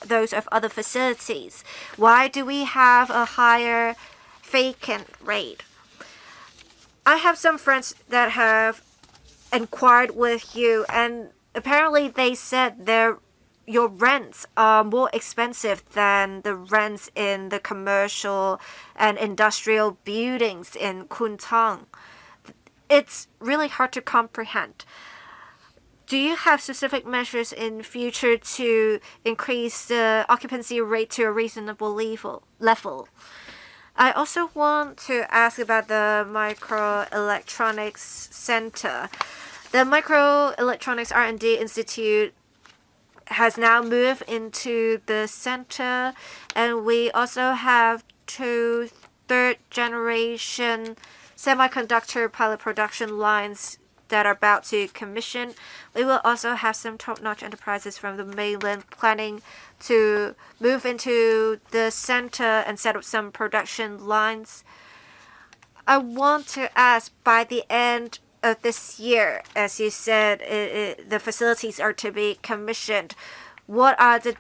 those of other facilities. Why do we have a higher vacant rate? I have some friends that have inquired with you, and apparently they said your rents are more expensive than the rents in the commercial and industrial buildings in Kuntang. It's really hard to comprehend. Do you have specific measures in future to increase the occupancy rate to a reasonable level? I also want to ask about the Microelectronics Center. The Microelectronics R&D Institute has now moved into the center, and we also have 2 third-generation semiconductor pilot production lines that are about to commission. We will also have some top-notch enterprises from the mainland planning to move into the center and set up some production lines. I want to ask, by the end of this year, as you said, the facilities are to be commissioned. What are the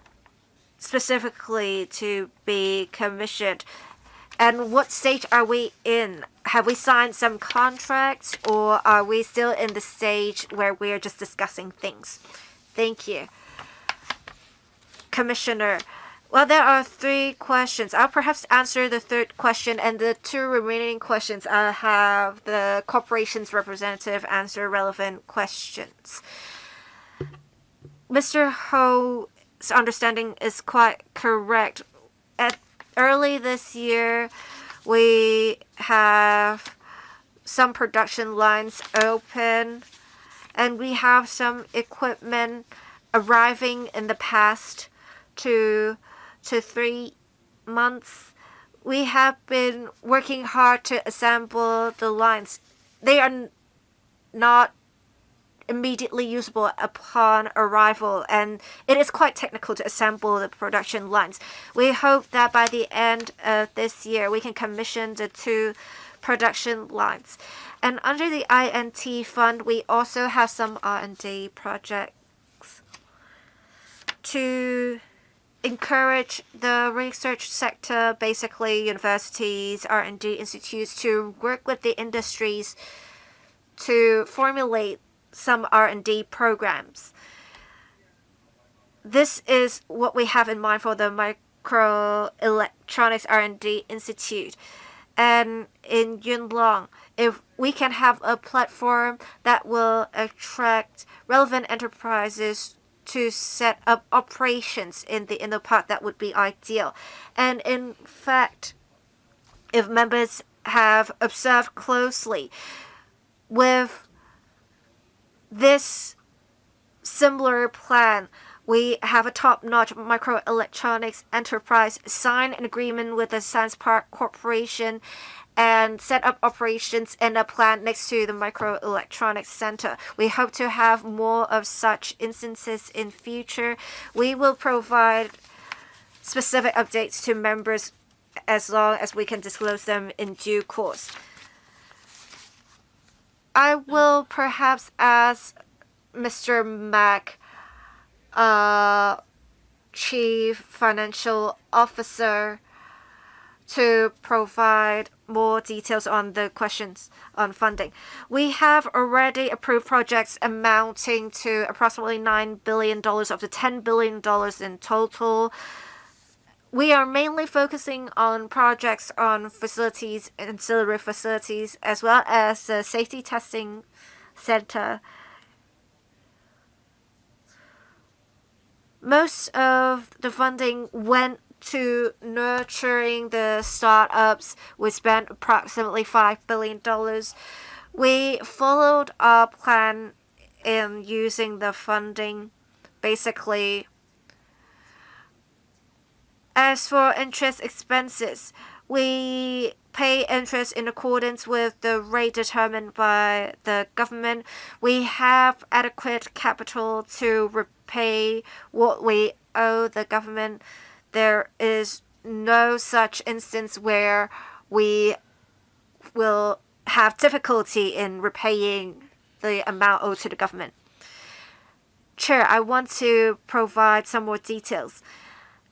specifically to be commissioned? And what stage are we in? Have we signed some contracts, or are we still in the stage where we're just discussing things? Thank you. Commissioner, well, there are 3 questions. I'll perhaps answer the 3rd question, and the 2 remaining questions I'll have the corporation's representative answer relevant questions. Mr. Ho's understanding is quite correct. Early this year, we have some production lines open, and we have some equipment arriving in the past 2 to 3 months. We have been working hard to assemble the lines. They are not immediately usable upon arrival, and it is quite technical to assemble the production lines. We hope that by the end of this year we can commission the 2 production lines. And under the INT fund, we also have some R&D projects to encourage the research sector, basically universities, R&D institutes, to work with the industries to formulate some R&D programs. This is what we have in mind for the Microelectronics R&D Institute. And in Yunlong, if we can have a platform that will attract relevant enterprises to set up operations in the InnoPark, that would be ideal. And in fact, if members have observed closely, with this similar plan, we have a top-notch microelectronics enterprise sign an agreement with the Science Park Corporation and set up operations in a plant next to the Microelectronics Center. We hope to have more of such instances in future. We will provide specific updates to members as long as we can disclose them in due course. I will perhaps ask Mr. Mack, Chief Financial Officer, to provide more details on the questions on funding. We have already approved projects amounting to approximately $9 billion of the $10 billion in total. We are mainly focusing on projects on facilities, ancillary facilities, as well as the safety testing center. Most of the funding went to nurturing the startups. We spent approximately $5 billion. We followed our plan in using the funding. Basically, as for interest expenses, we pay interest in accordance with the rate determined by the government. We have adequate capital to repay what we owe the government. There is no such instance where we will have difficulty in repaying the amount owed to the government. Chair, I want to provide some more details.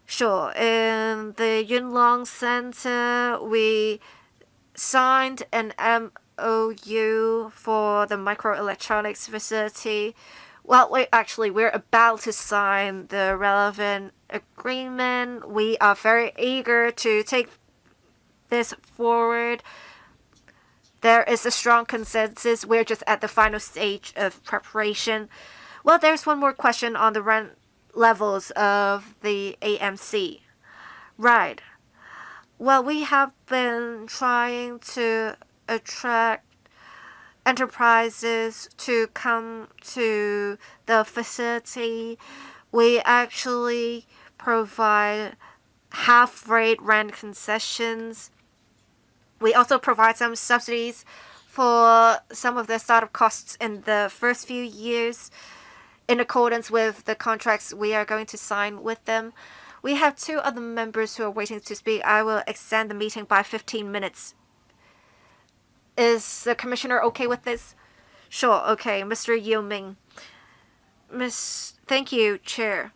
Sure. In the Yunlong Center, we signed an MOU for the microelectronics facility. Well, we're about to sign the relevant agreement. We are very eager to take this forward. There is a strong consensus. We're just at the final stage of preparation. Well, there's one more question on the rent levels of the AMC. Right. Well, we have been trying to attract enterprises to come to the facility. We actually provide half-rate rent concessions. We also provide some subsidies for some of the startup costs in the first few years in accordance with the contracts we are going to sign with them. We have two other members who are waiting to speak. I will extend the meeting by 15 minutes. Is the commissioner okay with this? Sure, okay. Mr. Yeo Ming. Thank you, Chair.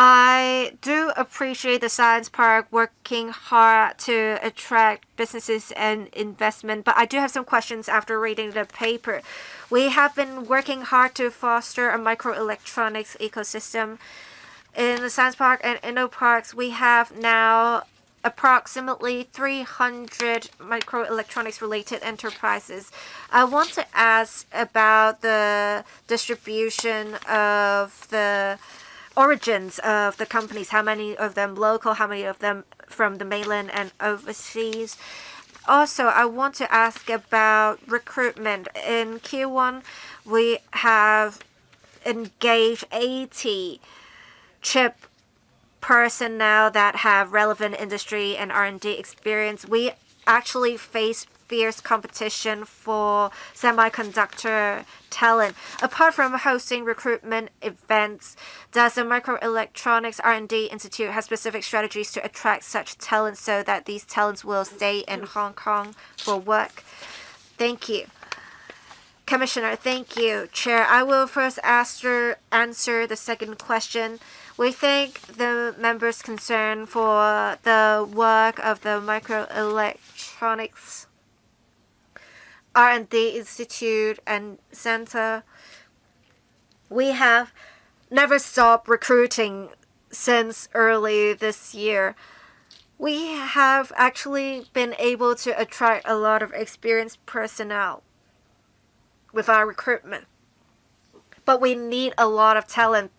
I do appreciate the Science Park working hard to attract businesses and investment, but I do have some questions after reading the paper. We have been working hard to foster a microelectronics ecosystem. In the Science Park and InnoParks, we have now approximately 300 microelectronics related enterprises. I want to ask about the distribution of the origins of the companies. How many of them local, how many of them from the mainland and overseas? Also, I want to ask about recruitment. In Q1, we have engaged 80 chip personnel that have relevant industry and R&D experience. We actually face fierce competition for semiconductor talent. Apart from hosting recruitment events, does the Microelectronics R&D Institute have specific strategies to attract such talent so that these talents will stay in Hong Kong for work? Thank you. Commissioner, thank you. Chair, I will first answer the second question. We thank the members' concern for the work of the Microelectronics R&D Institute and Center. We have never stopped recruiting since early this year. We have actually been able to attract a lot of experienced personnel with our recruitment. But we need a lot of talent.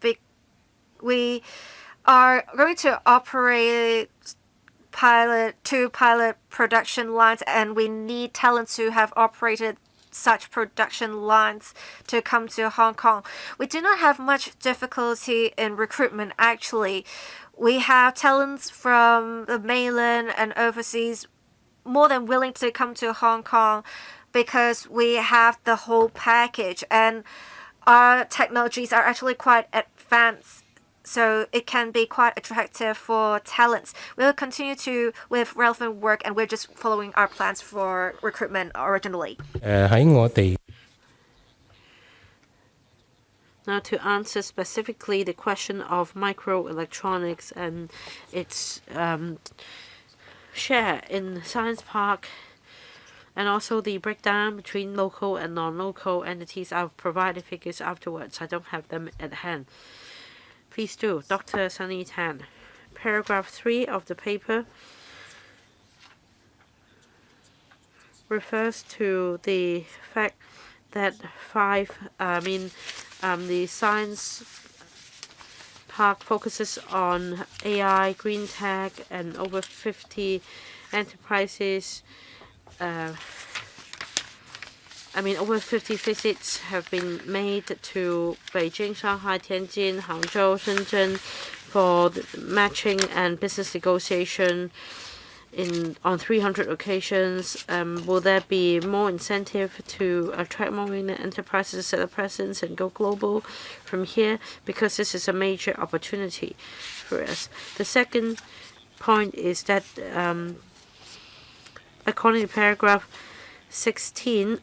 We are going to operate two pilot production lines, and we need talents who have operated such production lines to come to Hong Kong. We do not have much difficulty in recruitment, actually. We have talents from the mainland and overseas more than willing to come to Hong Kong because we have the whole package, and our technologies are actually quite advanced. So it can be quite attractive for talents. We'll continue with relevant work, and we're just following our plans for recruitment originally. Now, to answer specifically the question of microelectronics and its share in Science Park, and also the breakdown between local and non-local entities, I'll provide the figures afterwards. I don't have them at hand. Please do. Dr. Sunny Tan. Paragraph 3 of the paper refers to the fact that the Science Park focuses on AI, green tech, and over 50 enterprises. Over 50 visits have been made to Beijing, Shanghai, Tianjin, Hangzhou, Shenzhen for the matching and business negotiation on 300 occasions. Will there be more incentive to attract more enterprises to set up presence and go global from here? Because this is a major opportunity for us. The second point is that according to paragraph 16,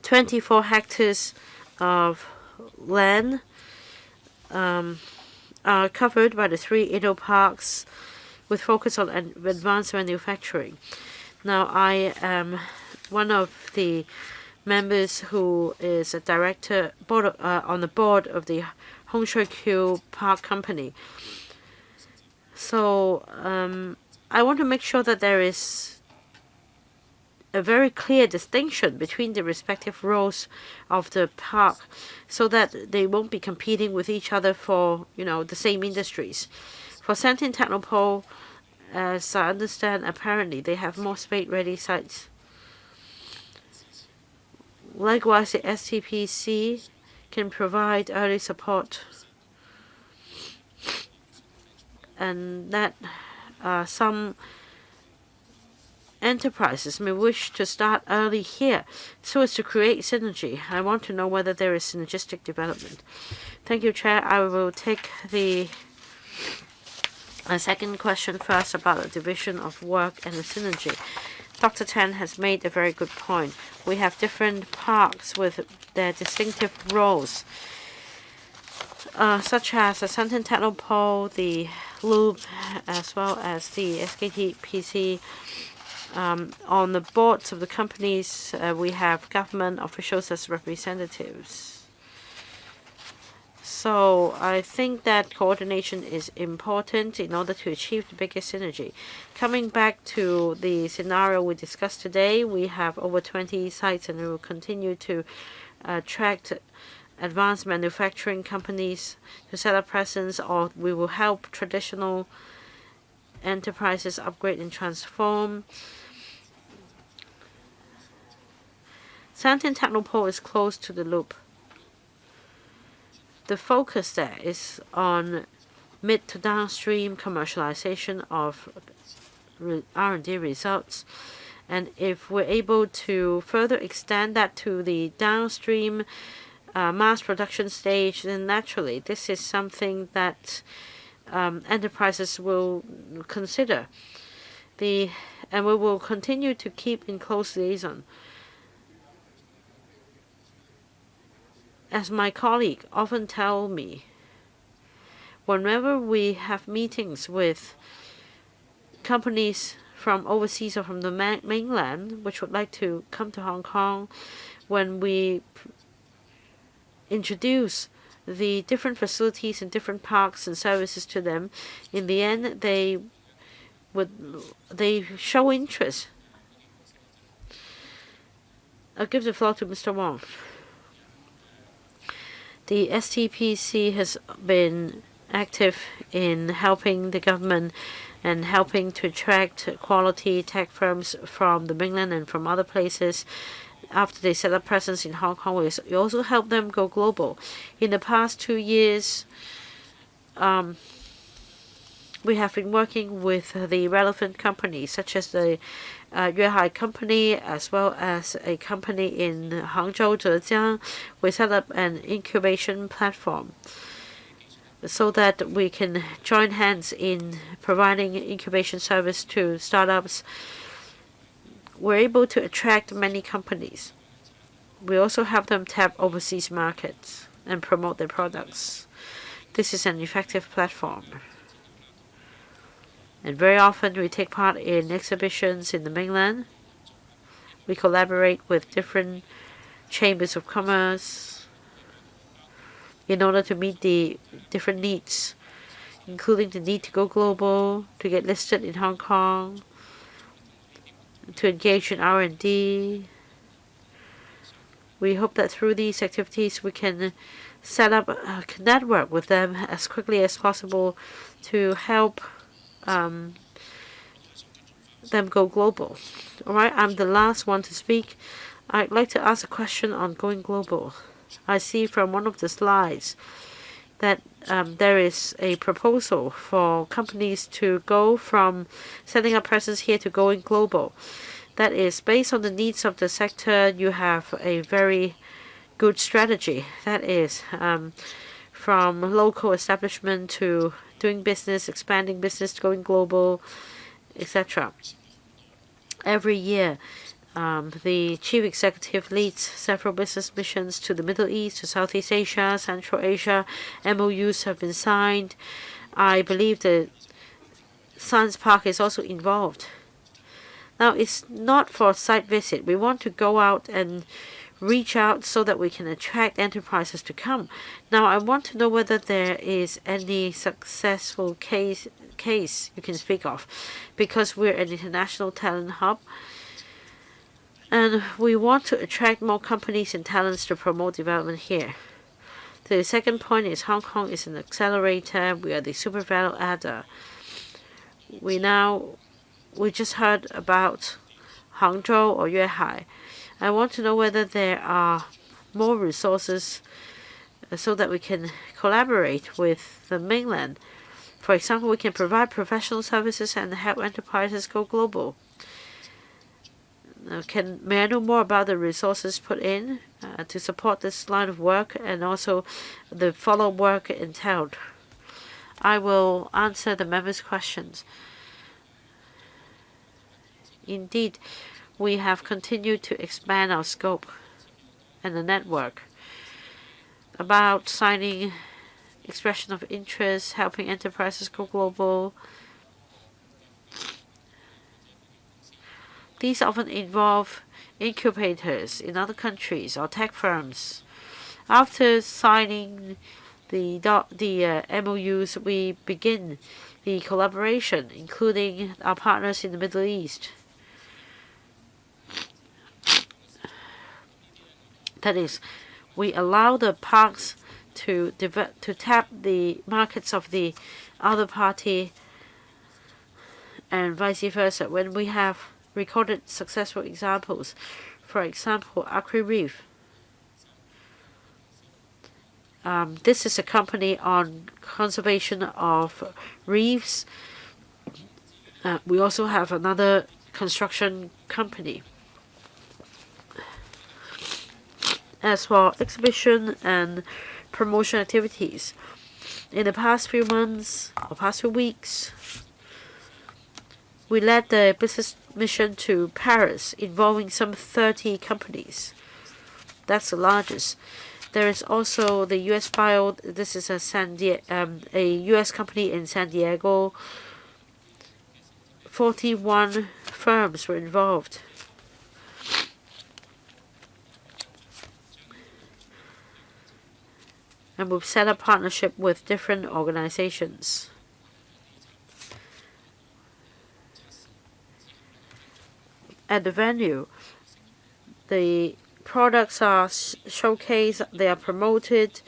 24 hectares of land are covered by the 3 InnoParks with focus on advanced manufacturing. Now, I am one of the members who is a director on the board of the Hongshui Park Company. So I want to make sure that there is a very clear distinction between the respective roles of the park so that they won't be competing with each other for, the same industries. For Shanghai Technopole, as I understand, apparently they have more spade-ready sites. Likewise, the STPC can provide early support, and that some enterprises may wish to start early here so as to create synergy. I want to know whether there is synergistic development. Thank you, Chair. I will take the second question first about the division of work and the synergy. Dr. Tan has made a very good point. We have different parks with their distinctive roles, such as the Shanghai Technopole, the Loop, as well as the SKTPC. On the boards of the companies, we have government officials as representatives. So I think that coordination is important in order to achieve the biggest synergy. Coming back to the scenario we discussed today, we have over 20 sites, and we will continue to attract advanced manufacturing companies to set up presence, or we will help traditional enterprises upgrade and transform. Shanghai Technopole is close to the Loop. The focus there is on mid to downstream commercialization of R&D results. And if we're able to further extend that to the downstream mass production stage, then naturally this is something that enterprises will consider. And we will continue to keep in close liaison. As my colleague often tell me, whenever we have meetings with companies from overseas or from the mainland which would like to come to Hong Kong, when we introduce the different facilities and different parks and services to them, in the end they show interest. I'll give the floor to Mr. Wong. The STPC has been active in helping the government and helping to attract quality tech firms from the mainland and from other places. After they set up presence in Hong Kong, we also help them go global. In the past 2 years, we have been working with the relevant companies, such as the Yuehai company, as well as a company in Hangzhou, Zhejiang. We set up an incubation platform so that we can join hands in providing incubation service to startups. We're able to attract many companies. We also help them tap overseas markets and promote their products. This is an effective platform. And very often we take part in exhibitions in the mainland. We collaborate with different chambers of commerce in order to meet the different needs, including the need to go global, to get listed in Hong Kong, to engage in R&D. We hope that through these activities we can set up a network with them as quickly as possible to help them go global. All right, I'm the last one to speak. I'd like to ask a question on going global. I see from one of the slides that there is a proposal for companies to go from setting up presence here to going global. That is based on the needs of the sector. You have a very good strategy. That is from local establishment to doing business, expanding business, going global, etc. Every year, the chief executive leads several business missions to the Middle East, to Southeast Asia, Central Asia. MOUs have been signed. I believe the Science Park is also involved. Now, it's not for a site visit. We want to go out and reach out so that we can attract enterprises to come. Now, I want to know whether there is any successful case you can speak of, because we're an international talent hub. And we want to attract more companies and talents to promote development here. The second point is Hong Kong is an accelerator. We are the super value adder. We just heard about Hangzhou or Yuehai. I want to know whether there are more resources so that we can collaborate with the mainland. For example, we can provide professional services and help enterprises go global. May I know more about the resources put in to support this line of work and also the follow-up work entailed? I will answer the members' questions. Indeed, we have continued to expand our scope and the network. About signing expression of interest, helping enterprises go global. These often involve incubators in other countries or tech firms. After signing the MOUs, we begin the collaboration, including our partners in the Middle East. That is, we allow the parks to tap the markets of the other party and vice versa. When we have recorded successful examples, for example, Aqua Reef. This is a company on conservation of reefs. We also have another construction company. As for exhibition and promotion activities, in the past few months or past few weeks, we led the business mission to Paris involving some 30 companies. That's the largest. There is also the U.S. Bio. This is a U.S. company in San Diego. 41 firms were involved. And we've set up partnership with different organizations. At the venue, the products are showcased, they are promoted,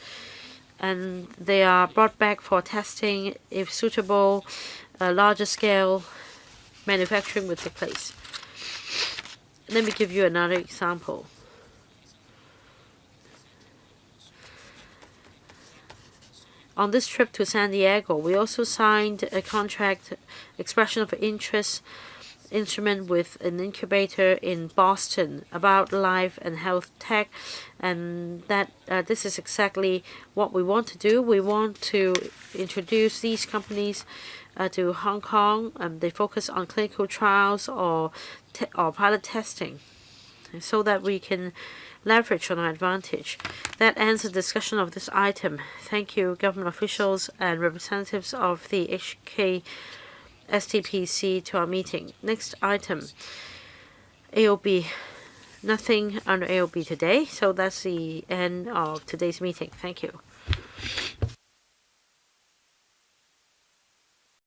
and they are brought back for testing. If suitable, a larger scale manufacturing will take place. Let me give you another example. On this trip to San Diego, we also signed a contract expression of interest instrument with an incubator in Boston about life and health tech, and that this is exactly what we want to do. We want to introduce these companies to Hong Kong, and they focus on clinical trials or pilot testing, so that we can leverage on our advantage. That ends the discussion of this item. Thank you, government officials and representatives of the HK STPC to our meeting. Next item, AOB. Nothing under AOB today, so that's the end of today's meeting. Thank you.